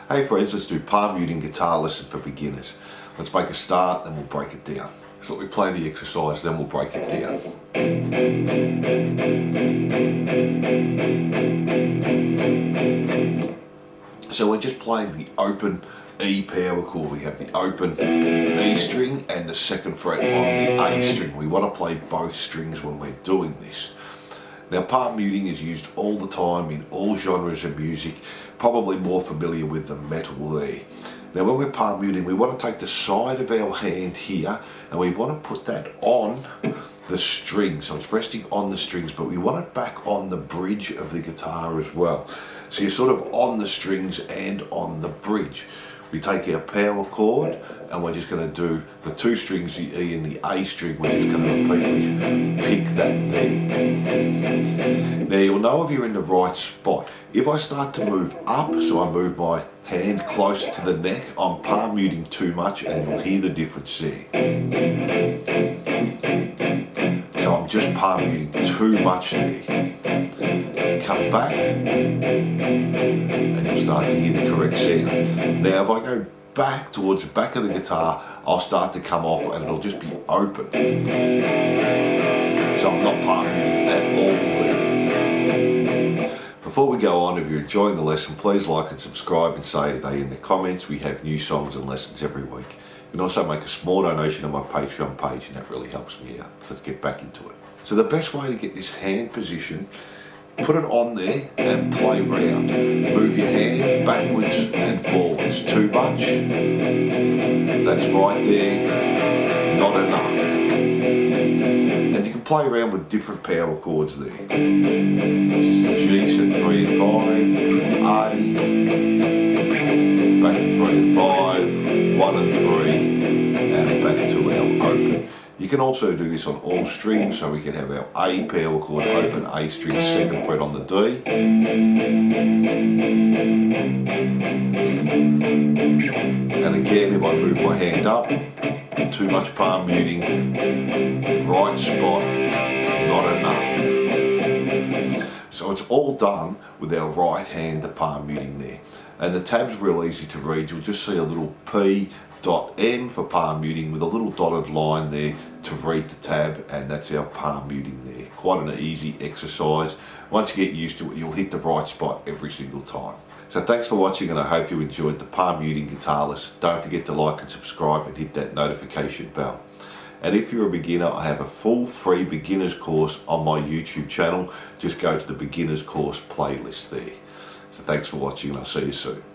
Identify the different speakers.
Speaker 1: Hey friends, let's do palm muting guitar lesson for beginners. Let's make a start, then we'll break it down. So we play the exercise, then we'll break it down. So we're just playing the open E power chord. We have the open E string and the second fret on the A string. We want to play both strings when we're doing this. Now, palm muting is used all the time in all genres of music, probably more familiar with the metal there. Now, when we're palm muting, we want to take the side of our hand here and we want to put that on the string. So it's resting on the strings, but we want it back on the bridge of the guitar as well. So you're sort of on the strings and on the bridge. We take our power chord and we're just going to do the two strings, the E and the A string. We're just going to repeatedly pick that there. Now you'll know if you're in the right spot. If I start to move up, so I move my hand closer to the neck, I'm palm muting too much and you'll hear the difference there. So I'm just palm muting too much there. Come back and you'll start to hear the correct sound. Now if I go back towards the back of the guitar, I'll start to come off and it'll just be open. So I'm not palm muting at all there. Before we go on, if you're enjoying the lesson, please like and subscribe and say a day in the comments. We have new songs and lessons every week. You can also make a small donation on my Patreon page and that really helps me out. So let's get back into it. So the best way to get this hand position, put it on there and play round. Move your hand backwards and forwards. Too much. That's right there. Not enough. And you can play around with different power chords there. Just a G, so 3 and 5. A. Back to 3 and 5. 1 and 3. And back to our open. You can also do this on all strings, so we can have our A power chord, open A string, second fret on the D. And again, if I move my hand up, too much palm muting, right spot, not enough. So it's all done with our right hand, the palm muting there. And the tab's real easy to read. You'll just see a little P.M for palm muting with a little dotted line there to read the tab, and that's our palm muting there. Quite an easy exercise. Once you get used to it, you'll hit the right spot every single time. So thanks for watching and I hope you enjoyed the palm muting guitar lesson. Don't forget to like and subscribe and hit that notification bell. And if you're a beginner, I have a full free beginners course on my YouTube channel. Just go to the beginners course playlist there. So thanks for watching and I'll see you soon.